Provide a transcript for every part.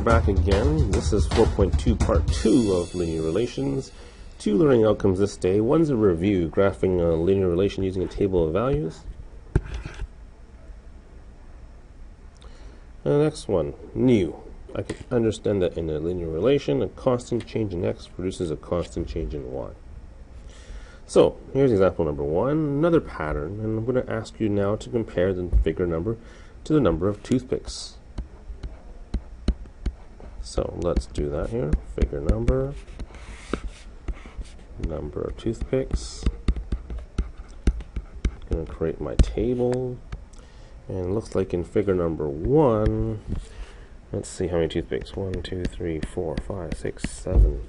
back again. This is 4.2 part 2 of linear relations. 2 learning outcomes this day. One's a review, graphing a linear relation using a table of values. And the next one, new. I can understand that in a linear relation, a constant change in x produces a constant change in y. So, here's example number 1, another pattern, and I'm going to ask you now to compare the figure number to the number of toothpicks. So let's do that here. Figure number of toothpicks. I'm going to create my table, and it looks like in figure number 1, let's see how many toothpicks. 1, 2, 3, 4, 5, 6, 7.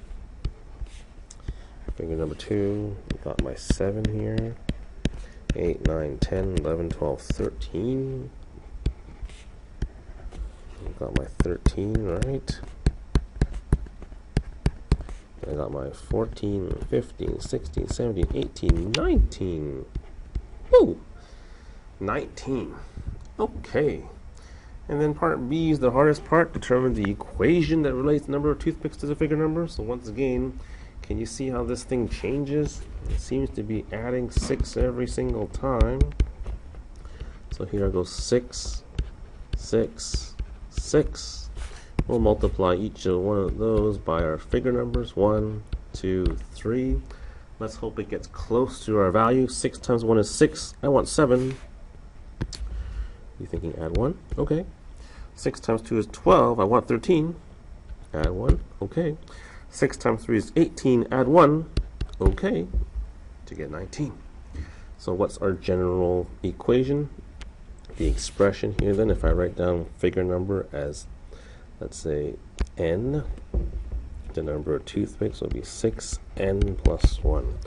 Figure number 2, got my 7 here. 8, 9, 10, 11, 12, 13. Got my 13 right. I got my 14, 15, 16, 17, 18, 19. Woo! 19. Okay. And then part B is the hardest part. Determine the equation that relates the number of toothpicks to the figure number. So once again, can you see how this thing changes? It seems to be adding 6 every single time. So here I go 6, 6, 6. We'll multiply each of one of those by our figure numbers. 1, 2, 3. Let's hope it gets close to our value. 6 times 1 is 6. I want 7. You thinking add 1? Okay. 6 times 2 is 12. I want 13. Add 1. Okay. 6 times 3 is 18. Add 1. Okay. To get 19. So what's our general equation? The expression here then, if I write down figure number as, let's say, n, the number of toothpicks will be 6n plus 1.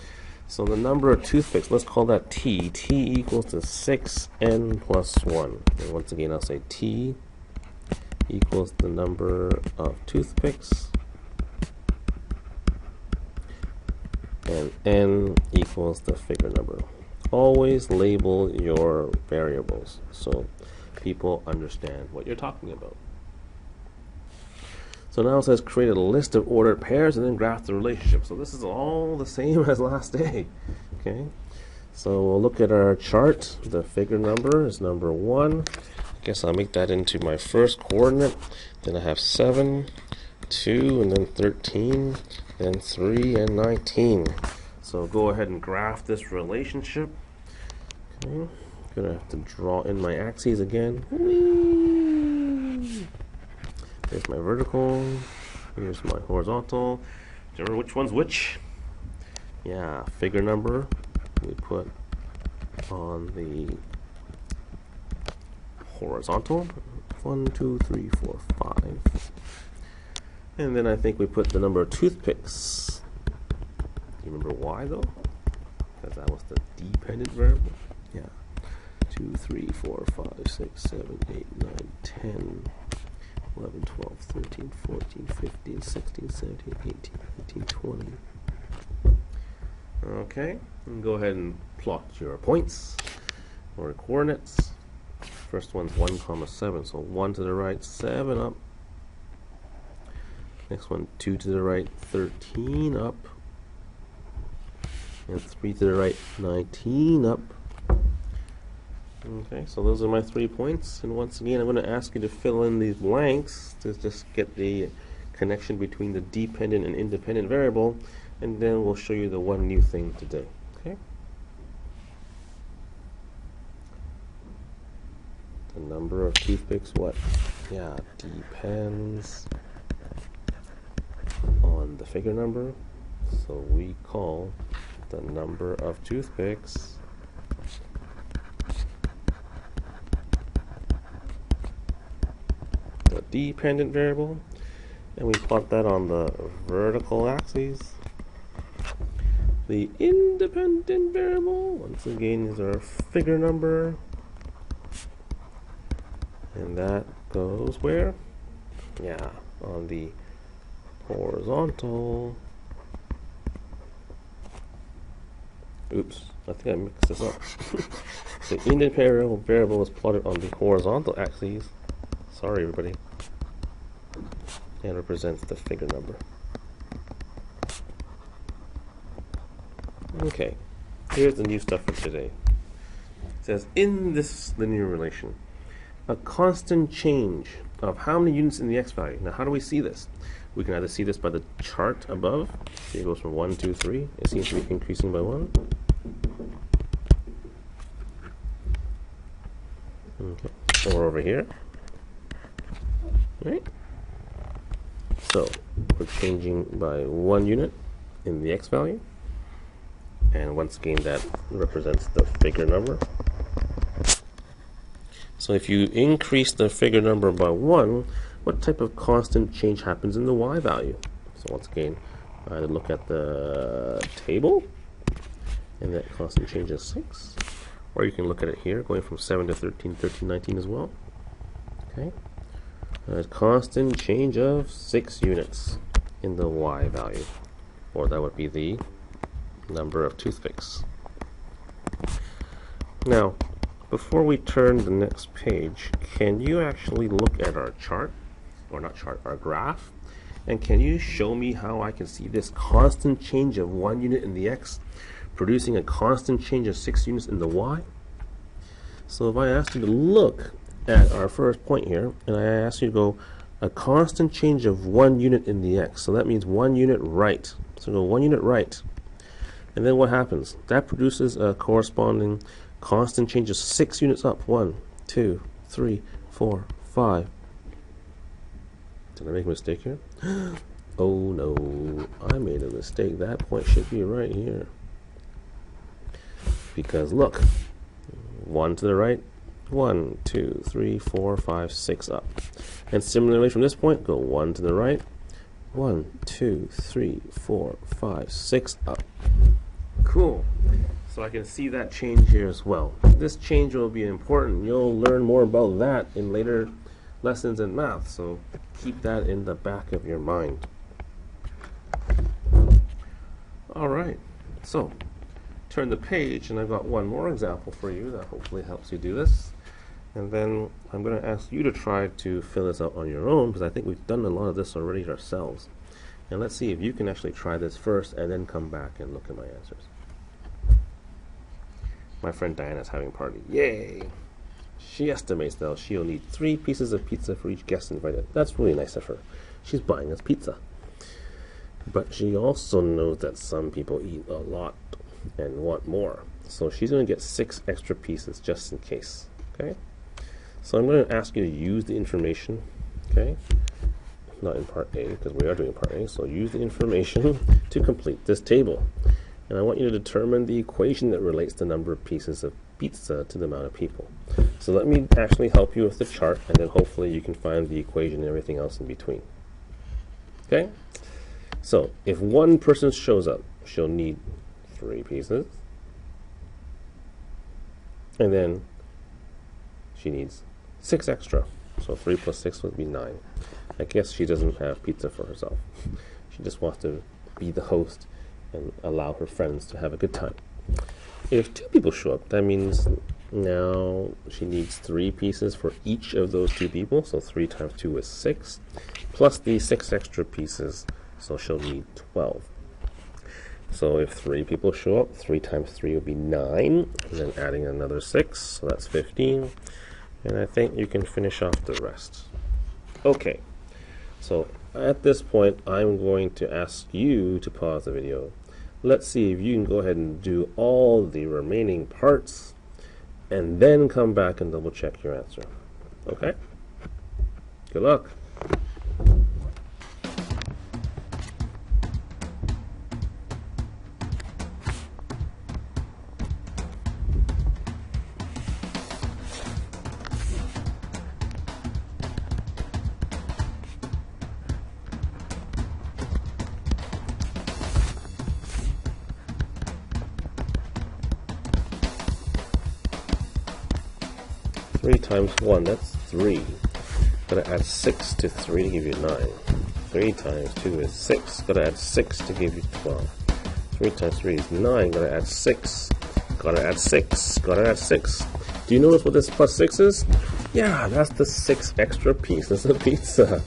So the number of toothpicks, let's call that t. T equals to 6n plus 1. And once again, I'll say t equals the number of toothpicks, and n equals the figure number. Always label your variables so people understand what you're talking about. So now it says create a list of ordered pairs and then graph the relationship. So this is all the same as last day. Okay, so we'll look at our chart. The figure number is number 1. I guess I'll make that into my first coordinate. Then I have 7, 2, and then 13, then 3 and 19. So go ahead and graph this relationship. Okay, gonna have to draw in my axes again. Whee! There's my vertical. Here's my horizontal. Remember which one's which? Yeah, figure number we put on the horizontal. 1, 2, 3, 4, 5. And then I think we put the number of toothpicks. Do you remember why though? Because that was the dependent variable. Yeah. 2, 3, 4, 5, 6, 7, 8, 9, 10, 11, 12, 13, 14, 15, 16, 17, 18, 19, 20. Okay, and go ahead and plot your points or coordinates. First one's 1, 7, so 1 to the right, 7 up. Next one, 2 to the right, 13 up. And 3 to the right, 19 up. Okay, so those are my 3 points. And once again, I'm going to ask you to fill in these blanks to just get the connection between the dependent and independent variable. And then we'll show you the one new thing today. Okay? The number of toothpicks, what? Yeah, depends on the figure number. So we call the number of toothpicks the dependent variable, and we plot that on the vertical axis. The independent variable, once again, is our figure number, and that goes where? Yeah, on the horizontal. Oops, I think I mixed this up. The independent variable is plotted on the horizontal axis. Sorry, everybody. and represents the figure number. Okay, here's the new stuff for today. It says, in this linear relation, a constant change of how many units in the x value. Now, how do we see this? We can either see this by the chart above. See, it goes from 1, 2, 3. It seems to be increasing by 1. Okay. Or over here. Right? So, we're changing by 1 unit in the x value. And once again, that represents the figure number. So if you increase the figure number by 1, what type of constant change happens in the y value? So once again, I look at the table, and that constant change is 6. Or you can look at it here, going from 7 to 13, 13, 19 as well. Okay, a constant change of 6 units in the y value, or that would be the number of toothpicks. Now, before we turn the next page, can you actually look at our chart, or not chart, our graph, and can you show me how I can see this constant change of 1 unit in the x producing a constant change of 6 units in the y? So if I asked you to look at our first point here, and I asked you to go a constant change of 1 unit in the x, so that means 1 unit right. So go 1 unit right. And then what happens? That produces a corresponding constant change of 6 units up. 1, 2, 3, 4, 5. Did I make a mistake here? Oh no, I made a mistake. That point should be right here. Because look, 1 to the right, 1, 2, 3, 4, 5, 6 up. And similarly from this point, go 1 to the right, 1, 2, 3, 4, 5, 6 up. Cool. So I can see that change here as well. This change will be important. You'll learn more about that in later lessons in math, so keep that in the back of your mind. Alright, so turn the page, and I've got one more example for you that hopefully helps you do this. And then I'm going to ask you to try to fill this out on your own, because I think we've done a lot of this already ourselves. And let's see if you can actually try this first and then come back and look at my answers. My friend Diana's having a party. Yay! She estimates that she'll need 3 pieces of pizza for each guest invited. That's really nice of her. She's buying us pizza. But she also knows that some people eat a lot and want more. So she's going to get 6 extra pieces just in case. Okay? So I'm going to ask you to use the information. Okay? Not in part A, because we are doing part A. So use the information to complete this table. And I want you to determine the equation that relates the number of pieces of pizza to the amount of people. So let me actually help you with the chart, and then hopefully you can find the equation and everything else in between. Okay? So if one person shows up, she'll need 3 pieces. And then she needs 6 extra. So 3 plus 6 would be 9. I guess she doesn't have pizza for herself. She just wants to be the host and allow her friends to have a good time. If 2 people show up, that means now she needs 3 pieces for each of those 2 people. So 3 times 2 is 6, plus the 6 extra pieces, so she'll need 12. So if 3 people show up, 3 times 3 will be 9, and then adding another 6, so that's 15. And I think you can finish off the rest. Okay, so at this point, I'm going to ask you to pause the video. Let's see if you can go ahead and do all the remaining parts, and then come back and double check your answer. Okay? Good luck. Three times 1, that's 3. Gotta add 6 to 3 to give you 9. 3 times 2 is 6. Gotta add 6 to give you 12. 3 times 3 is 9. Gotta add 6. Gotta add 6. Gotta add 6. Do you notice what this plus 6 is? Yeah, that's the 6 extra pieces of pizza.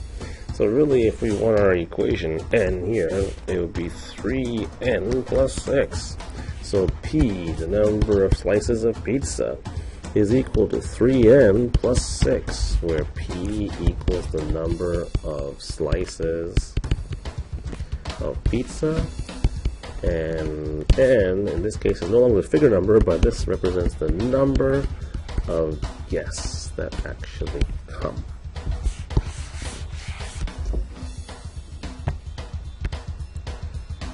So really, if we want our equation n here, it would be 3n plus 6. So p, the number of slices of pizza, is equal to 3n plus 6, where p equals the number of slices of pizza, and n, in this case, is no longer a figure number, but this represents the number of guests that actually come.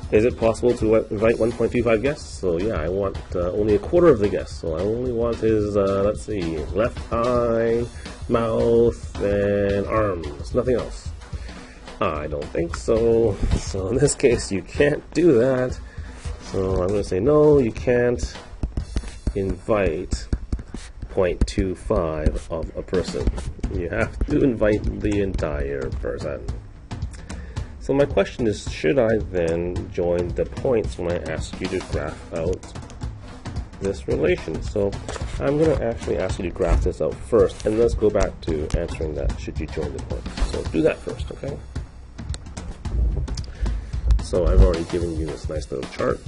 Is it possible to invite 1.25 guests? So yeah, I want only a quarter of the guests. So I only want his, let's see, left eye, mouth, and arms. Nothing else. I don't think so. So in this case, you can't do that. So I'm going to say, no, you can't invite 0.25 of a person. You have to invite the entire person. So my question is, should I then join the points when I ask you to graph out this relation? So I'm going to actually ask you to graph this out first, and let's go back to answering that, should you join the points. So do that first, okay? So I've already given you this nice little chart.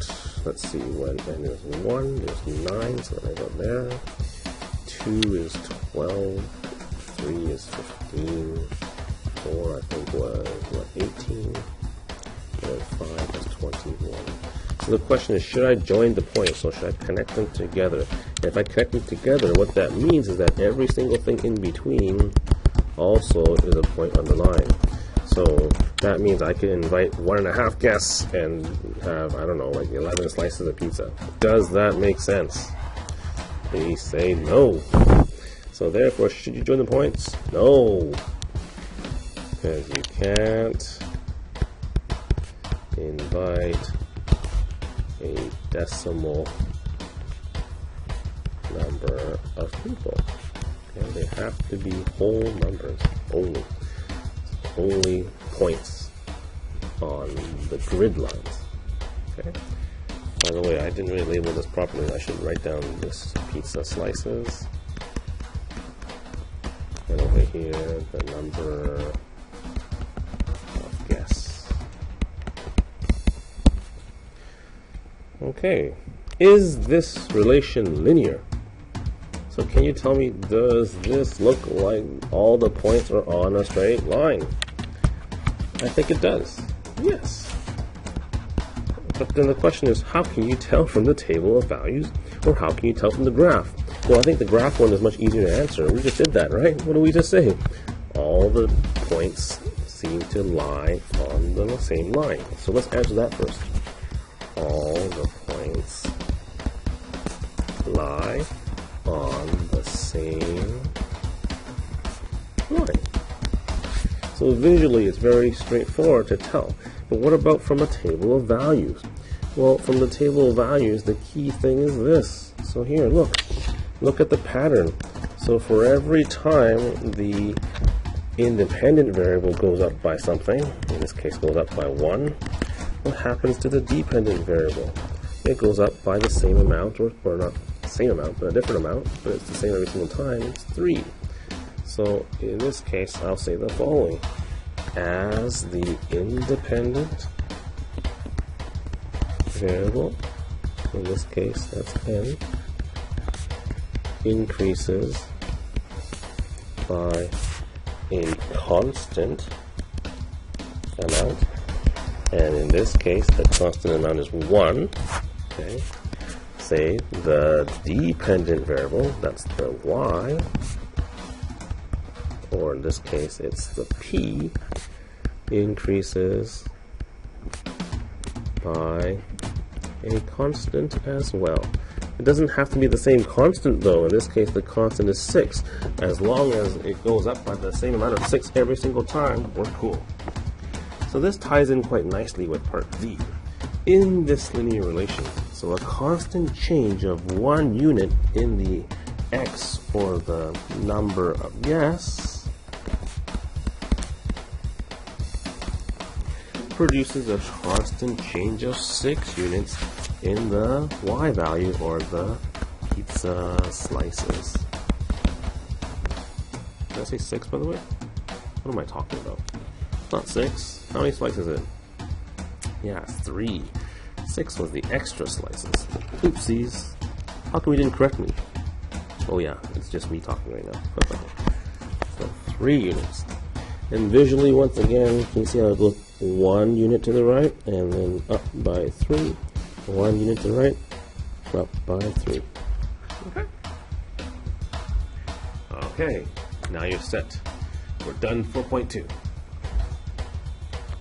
Let's see, when n is 1, there's 9, so then I go there. 2 is 12, 3 is 15, 4 I think was, what, 18, and 5 is 21. So the question is, should I join the points, or should I connect them together? And if I connect them together, what that means is that every single thing in between also is a point on the line. So that means I can invite 1.5 guests and have, I don't know, like 11 slices of pizza. Does that make sense? Please say no. So therefore, should you join the points? No. Because you can't invite a decimal number of people. Okay, they have to be whole numbers only. Only points on the grid lines. Okay. By the way, I didn't really label this properly. I should write down this pizza slices. And over here, the number of guests. Okay. Is this relation linear? So can you tell me, does this look like all the points are on a straight line? I think it does. Yes. But then the question is, how can you tell from the table of values, or how can you tell from the graph? Well, I think the graph one is much easier to answer. We just did that, right? What did we just say? All the points seem to lie on the same line. So let's answer that first. All the points lie on the same line. So visually, it's very straightforward to tell. But what about from a table of values? Well, from the table of values, the key thing is this. So here, look at the pattern. So for every time the independent variable goes up by something, in this case goes up by 1, what happens to the dependent variable? It goes up by the same amount, or not the same amount, but a different amount, but it's the same every single time. It's 3. So in this case, I'll say the following. As the independent variable, in this case that's n, increases by a constant amount, and in this case the constant amount is 1, okay, say the dependent variable, that's the y, or in this case it's the p, increases by a constant as well. It doesn't have to be the same constant though. In this case the constant is 6. As long as it goes up by the same amount of 6 every single time, we're cool. So this ties in quite nicely with part B. In this linear relation, so a constant change of 1 unit in the x, or the number of guests, produces a constant change of 6 units in the y value, or the pizza slices. Did I say 6, by the way? What am I talking about? not 6. How many slices is it? Yeah, 3. 6 was the extra slices. Oopsies. How come we didn't correct me? Oh yeah, it's just me talking right now. So 3 units. And visually, once again, can you see how it goes 1 unit to the right, and then up by 3. 1 unit to the right, up by 3. Okay. Okay, now you're set. We're done 4.2.